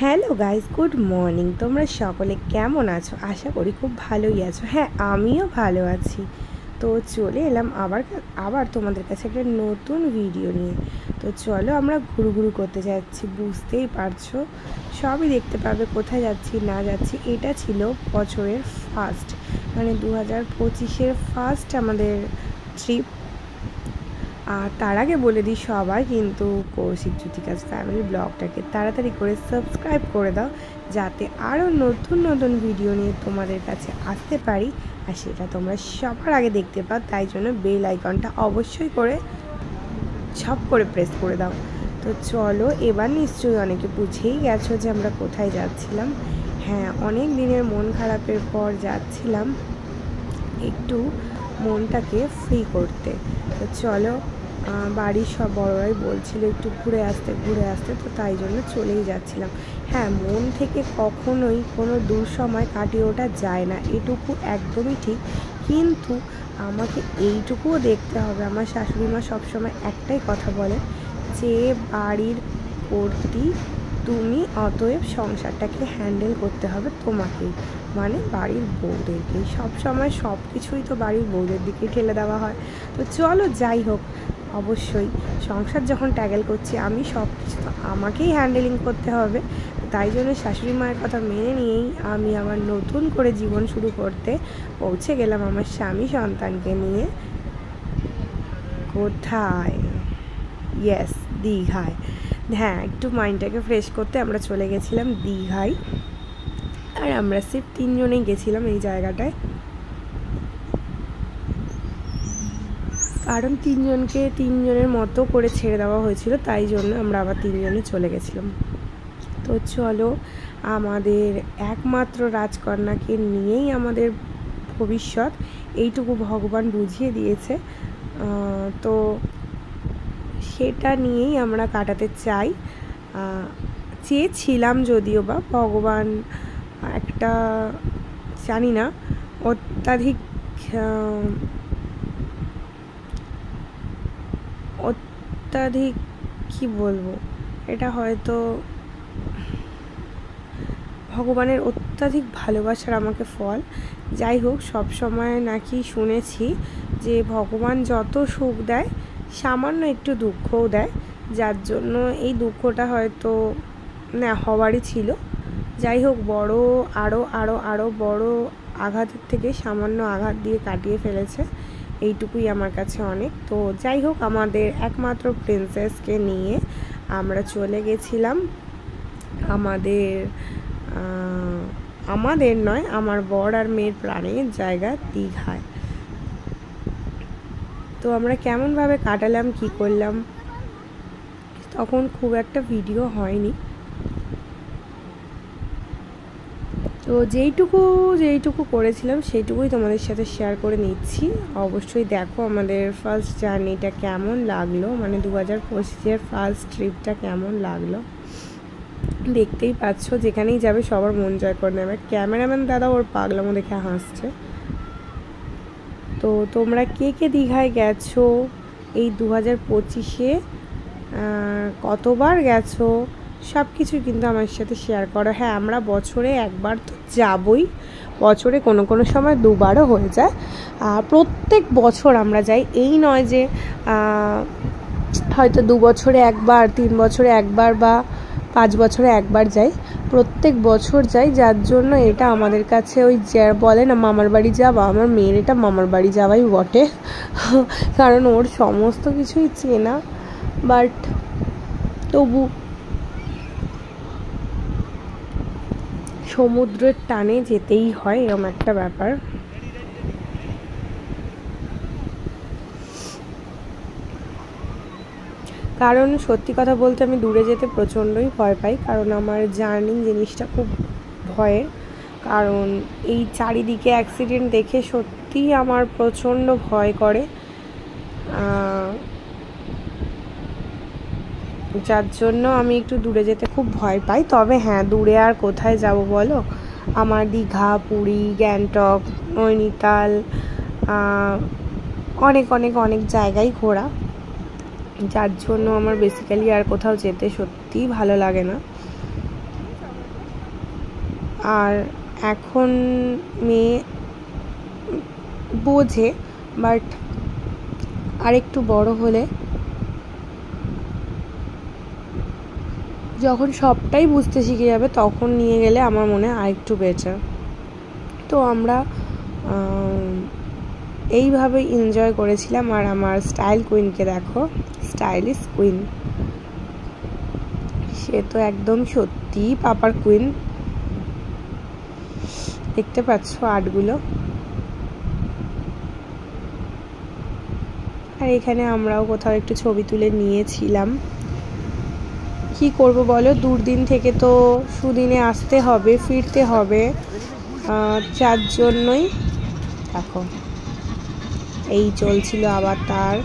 Hello guys, good morning. তোমরা সকলে কেমন আছো? আশা করি খুব ভালোই আছো। হ্যাঁ, আমিও ভালো আছি। তো চলে এলাম আবার তোমাদের কাছে একটা নতুন ভিডিও নিয়ে। তো চলো আমরা ঘুরু করতে যাচ্ছি, বুঝতেই পারছো, সবই দেখতে পাবে কোথায় যাচ্ছি না যাচ্ছি। এটা ছিল বছরের ফার্স্ট, মানে 2025-এর ফার্স্ট আমাদের ট্রিপ। আর তার আগে বলে দিই, সবাই কিন্তু কৌশিক জ্যোতিকাস ফ্যামিলি ব্লগটাকে তাড়াতাড়ি করে সাবস্ক্রাইব করে দাও, যাতে আরও নতুন নতুন ভিডিও নিয়ে তোমাদের কাছে আসতে পারি, আর সেটা তোমরা সবার আগে দেখতে পাও। তাই জন্য বেল আইকনটা অবশ্যই করে ছপ করে প্রেস করে দাও। তো চলো, এবার নিশ্চয়ই অনেকে বুঝেই গেছো যে আমরা কোথায় যাচ্ছিলাম। হ্যাঁ, অনেক দিনের মন খারাপের পর যাচ্ছিলাম একটু মনটাকে ফ্রি করতে। তো চলো, বাড়ির সব বড়রাই বলছিল একটু ঘুরে আসতে, তো তাই জন্য চলেই যাচ্ছিলাম। হ্যাঁ, মন থেকে কখনোই কোনো দূর সময় কাটিয়ে ওঠা যায় না, এটুকু একদমই ঠিক। কিন্তু আমাকে এইটুকুও দেখতে হবে, আমার শাশুড়ি মা সবসময় একটাই কথা বলে যে বাড়ির কর্ত্রী তুমি, অতএব সংসারটাকে হ্যান্ডেল করতে হবে তোমাকেই, মানে বাড়ির বউদেরকেই। সবসময় সব কিছুই তো বাড়ির বউদের দিকেই ঠেলে দেওয়া হয়। তো চলো, যাই হোক, অবশ্যই সংসার যখন ট্যাগেল করছি আমি, সব কিছু তো আমাকেই হ্যান্ডেলিং করতে হবে। তাই জন্য শাশুড়ি মায়ের কথা মেনে নিয়েই আমি আমার নতুন করে জীবন শুরু করতে পৌঁছে গেলাম আমার স্বামী সন্তানকে নিয়ে। কোথায়? ইয়েস, দীঘায়। হ্যাঁ, একটু মাইন্ডটাকে ফ্রেশ করতে আমরা চলে গেছিলাম দীঘায়। আর আমরা সির্ফ 3 জনেই গেছিলাম এই জায়গাটায়, কারণ 3 জনকে 3 জনের মতো করে ছেড়ে দেওয়া হয়েছিল, তাই জন্য আমরা আবার 3 জনে চলে গেছিলাম। তো চলো, আমাদের একমাত্র রাজকন্যাকে নিয়েই আমাদের ভবিষ্যৎ, এইটুকু ভগবান বুঝিয়ে দিয়েছে। তো সেটা নিয়েই আমরা কাটাতে চেয়েছিলাম, যদিও বা ভগবান একটা, জানি না, অত্যাধিক কি বলবো, এটা হয়তো ভগবানের অত্যাধিক ভালোবাসার আমাকে ফল। যাই হোক, সব সময় নাকি শুনেছি যে ভগবান যত সুখ দেয় সামান্য একটু দুঃখও দেয়, যার জন্য এই দুঃখটা হয়তো না হওয়ারই ছিল। যাই হোক, আরও বড় আঘাতের থেকে সামান্য আঘাত দিয়ে কাটিয়ে ফেলেছে, এইটুকুই আমার কাছে অনেক। তো যাই হোক, আমাদের একমাত্র প্রিন্সেসকে নিয়ে আমরা চলে গেছিলাম আমাদের নয়, আমার বর আর মেয়ের প্ল্যানের জায়গা দীঘায়। তো আমরা কেমনভাবে কাটালাম, কি করলাম, তখন খুব একটা ভিডিও হয়নি। তো যেইটুকু করেছিলাম সেইটুকুই তোমাদের সাথে শেয়ার করে নিচ্ছি। অবশ্যই দেখো আমাদের ফার্স্ট জার্নিটা কেমন লাগলো, মানে 2025-এর ফার্স্ট ট্রিপটা কেমন লাগলো। দেখতেই পাচ্ছ, যেখানেই যাবে সবার মন জয় করে নেবে। ক্যামেরাম্যান দাদা ওর পাগলামো দেখে হাসছে। তো তোমরা কে কে দীঘায় গেছো এই 2025-এ, কতবার গেছো, সব কিছুই কিন্তু আমার সাথে শেয়ার করো। হ্যাঁ, আমরা বছরে একবার তো যাবই, বছরে কোনো সময় দুবারও হয়ে যায়। প্রত্যেক বছর আমরা যাই, এই নয় যে হয়তো 2 বছরে একবার, 3 বছরে একবার বা 5 বছরে একবার যাই, প্রত্যেক বছর যাই। যার জন্য এটা আমাদের কাছে ওই যে বলে না মামার বাড়ি যাওয়া, আমার মেয়ের এটা মামার বাড়ি যাওয়াই বটে, কারণ ওর সমস্ত কিছুই চেনা। বাট তবু সমুদ্রের টানে যেতেই হয়, এরকম একটা ব্যাপার। কারণ সত্যি কথা বলতে আমি দূরে যেতে প্রচণ্ডই ভয় পাই, কারণ আমার জার্নি জিনিসটা খুব ভয়ের। কারণ এই চারিদিকে অ্যাক্সিডেন্ট দেখে সত্যিই আমার প্রচণ্ড ভয় করে, যার জন্য আমি একটু দূরে যেতে খুব ভয় পাই। তবে হ্যাঁ, দূরে আর কোথায় যাব বলো, আমার দীঘা, পুরী, গ্যাংটক, নৈনিতাল, অনেক জায়গায় ঘোরা, যার জন্য আমার বেসিক্যালি আর কোথাও যেতে সত্যিই ভালো লাগে না। আর এখন মেয়ে বোঝে, বাট আরেকটু বড় হলে, যখন সবটাই বুঝতে শিখে যাবে তখন নিয়ে গেলে আমার মনে হয় আরেকটু বেটার। তো আমরা এইভাবে এনজয় করেছিলাম। আর আমার স্টাইল কুইনকে দেখো, স্টাইলিশ কুইন, সে তো একদম সত্যিই পাপার কুইন। দেখতে পাচ্ছ আর্টগুলো। আর এখানে আমরাও কোথাও একটু ছবি তুলে নিয়েছিলাম। কি করব বলো, দুদিন থেকে তো সুদিনে আসতে হবে, ফিরতে হবে, যার জন্যই দেখো এই চলছিল। আবার তার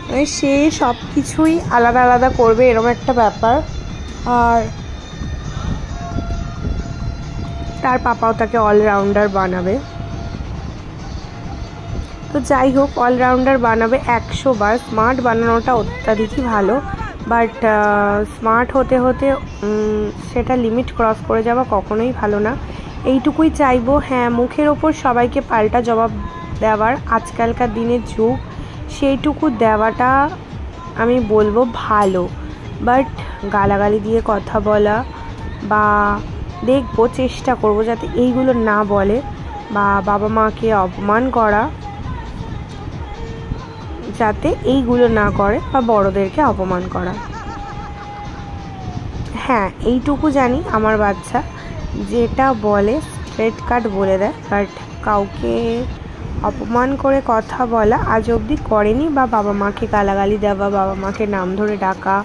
মানে সে সব কিছুই আলাদা আলাদা করবে, এরকম একটা ব্যাপার। আর তার পাপাও তাকে অলরাউন্ডার বানাবে। তো যাই হোক, অলরাউন্ডার বানাবে 100 বার। স্মার্ট বানানোটা অত্যাধিকই ভালো, বাট স্মার্ট হতে হতে সেটা লিমিট ক্রস করে যাওয়া কখনোই ভালো না। এইটুকুই চাইবো। হ্যাঁ, মুখের ওপর সবাইকে পাল্টা জবাব দেওয়ার আজকালকার দিনের যুগ, সেইটুকু দেওয়াটা আমি বলবো ভালো, বাট গালাগালি দিয়ে কথা বলা বা দেখবো, চেষ্টা করবো যাতে এইগুলো না বলে, বা বাবা মাকে অপমান করা যাতে এইগুলো না করে, বা বড়দেরকে অপমান করা। হ্যাঁ, এইটুকু জানি আমার বাচ্চা যেটা বলে স্ট্রেট কাট বলে দেয়, বাট কাউকে অপমান করে কথা বলা আজ অবধি করেনি, বা বাবা মাকে গালাগালি দেওয়া, বাবা মাকে নাম ধরে ডাকা,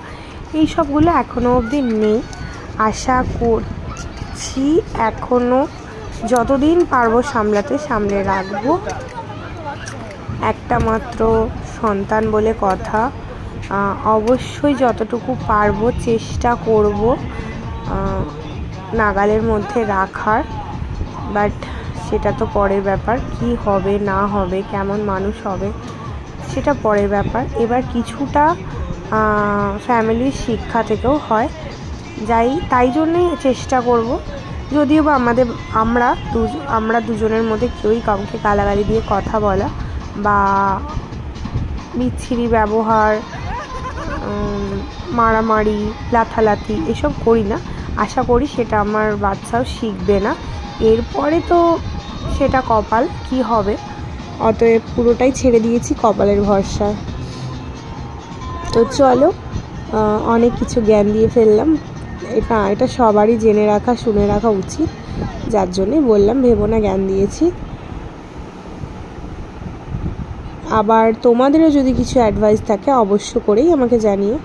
এই সবগুলো এখনও অবধি নেই। আশা করছি এখনও যতদিন পারবো সামলে রাখবো। একটা মাত্র সন্তান বলে কথা, অবশ্যই যতটুকু পারবো চেষ্টা করব নাগালের মধ্যে রাখার, বাট সেটা তো পরের ব্যাপার। কি হবে না হবে, কেমন মানুষ হবে, সেটা পরের ব্যাপার। এবার কিছুটা ফ্যামিলির শিক্ষা থেকেও হয়, তাই জন্যই চেষ্টা করব। যদিও বা আমরা দুজনের মধ্যে কেউই কাউকে গালাগালি দিয়ে কথা বলা বা বিচ্ছিরি ব্যবহার, মারামারি, লাথালাথি এসব করি না। আশা করি সেটা আমার বাচ্চাও শিখবে না। এরপরে তো সেটা কপাল, কি হবে, অতএব পুরোটাই ছেড়ে দিয়েছি কপালের ভরসায়। তো চলো, অনেক কিছু জ্ঞান দিয়ে ফেললাম। এটা সবারই জেনে রাখা, শুনে রাখা উচিত, যার জন্যই বললাম, ভেবো না জ্ঞান দিয়েছি। আবার তোমাদেরও যদি কিছু অ্যাডভাইস থাকে অবশ্য করেই আমাকে জানিও,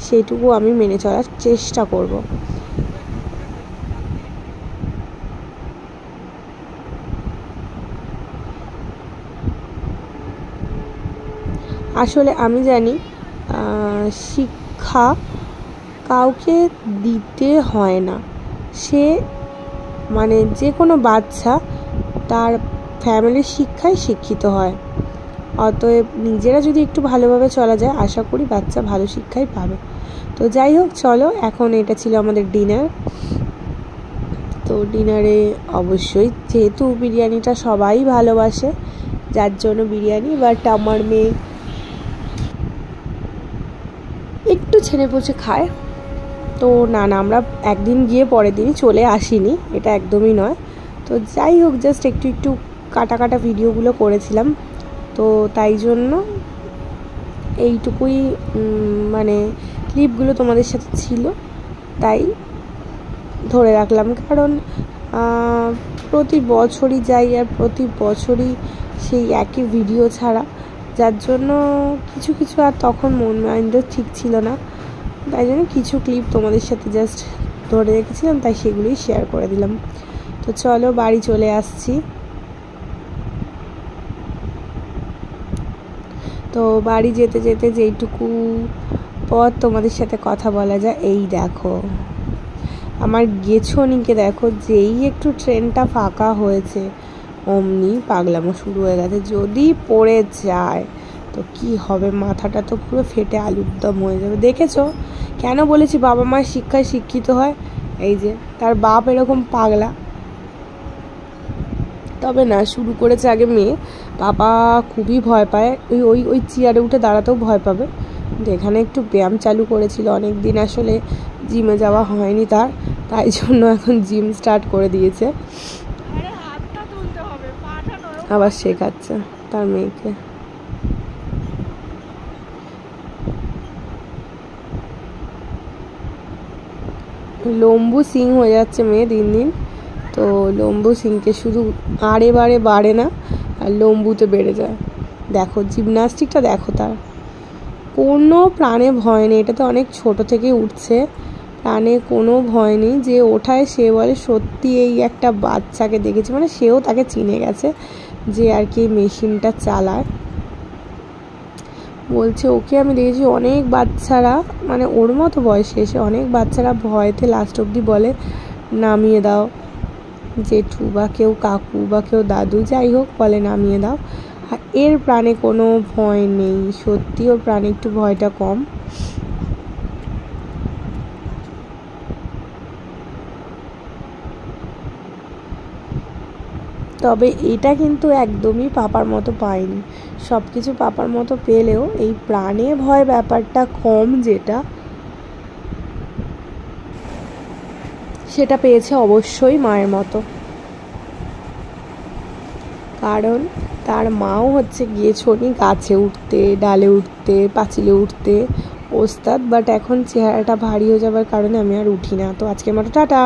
সেইটুকু আমি মেনে চলার চেষ্টা করব। আসলে আমি জানি শিক্ষা কাউকে দিতে হয় না, সে মানে যে কোনো বাচ্চা তার ফ্যামিলির শিক্ষায় শিক্ষিত হয়। অতএব নিজেরা যদি একটু ভালোভাবে চলা যায়, আশা করি বাচ্চা ভালো শিক্ষাই পাবে। তো যাই হোক, চলো, এখন এটা ছিল আমাদের ডিনার। তো ডিনারে অবশ্যই, যেহেতু বিরিয়ানিটা সবাই ভালোবাসে, যার জন্য বিরিয়ানি। বাট আমার মেয়ে একটু ছেড়ে বসে খায়, তো না আমরা একদিন গিয়ে পরের দিনই চলে আসিনি, এটা একদমই নয়। তো যাই হোক, জাস্ট একটু কাটা ভিডিওগুলো করেছিলাম, তো তাই জন্য এইটুকুই মানে ক্লিপগুলো তোমাদের সাথে ছিল, তাই ধরে রাখলাম। কারণ প্রতি বছরই যাই আর প্রতি বছরই সেই একই ভিডিও ছাড়া, যার জন্য কিছু আর তখন মন মাইন্ড ঠিক ছিল না, তাই জন্য কিছু ক্লিপ তোমাদের সাথে জাস্ট ধরে রেখেছিলাম, তাই সেগুলোই শেয়ার করে দিলাম। তো চলো, বাড়ি চলে আসছি। তো বাড়ি যেতে যেতে যেইটুকু পথ তোমাদের সাথে কথা বলা যায়, এই দেখো আমার গেছনিকে দেখো, যেই একটু ট্রেনটা ফাঁকা হয়েছে অমনি পাগলামো শুরু হয়ে গেছে। যদি পড়ে যায় তো কি হবে, মাথাটা তো পুরো ফেটে আলুর দম হয়ে যাবে। দেখেছো কেন বলেছি বাবা মায়ের শিক্ষায় শিক্ষিত হয়? এই যে তার বাপ এরকম পাগলা, তবে না, শুরু করেছে আগে মেয়ে। পাপা খুবই ভয় পায়, ওই ওই ওই চেয়ারে উঠে দাঁড়াতেও ভয় পাবে। এখানে একটু ব্যায়াম চালু করেছিল, অনেক দিন আসলে জিমে যাওয়া হয়নি তাই জন্য এখন জিম স্টার্ট করে দিয়েছে, আবার শেখাচ্ছে তার মেয়েকে। লম্বু সিং হয়ে যাচ্ছে মেয়ে দিন দিন। তো লম্বু সিংকে শুধু আড়ে বাড়ে না, আর লম্বুতে বেড়ে যায়। দেখো জিমনাস্টিকটা দেখো, তার কোনো প্রাণে ভয় নেই। এটা তো অনেক ছোট থেকে উঠছে, প্রাণে কোনো ভয় নেই। যে ওঠায় সে বলে সত্যি এই একটা বাচ্চাকে দেখেছি, মানে সেও তাকে চিনে গেছে যে আর কি মেশিনটা চালায়। বলছে ওকে আমি দেখেছি অনেক বাচ্চারা, মানে ওর মতো বয়সে এসে অনেক বাচ্চারা ভয়তে লাস্ট অবধি বলে নামিয়ে দাও, জেঠু বা কেউ কাকু বা কেউ দাদু যাই হোক বলে নামিয়ে দাও। আর এর প্রাণে কোনো ভয় নেই, সত্যি ওর প্রাণে একটু ভয়টা কম। তবে এটা কিন্তু একদমই পাপার মতো পায়নি। সব কিছু পাপার মতো পেলেও এই প্রাণে ভয় ব্যাপারটা কম, যেটা সেটা পেয়েছে অবশ্যই মায়ের মতো। কারণ তার মাও হচ্ছে গিয়ে ছনি গাছে উঠতে, ডালে উঠতে, পাঁচিলে উঠতে ওস্তাদ, বাট এখন চেহারাটা ভারী হয়ে যাবার কারণে আমি আর উঠি না। তো আজকের মতো টাটা।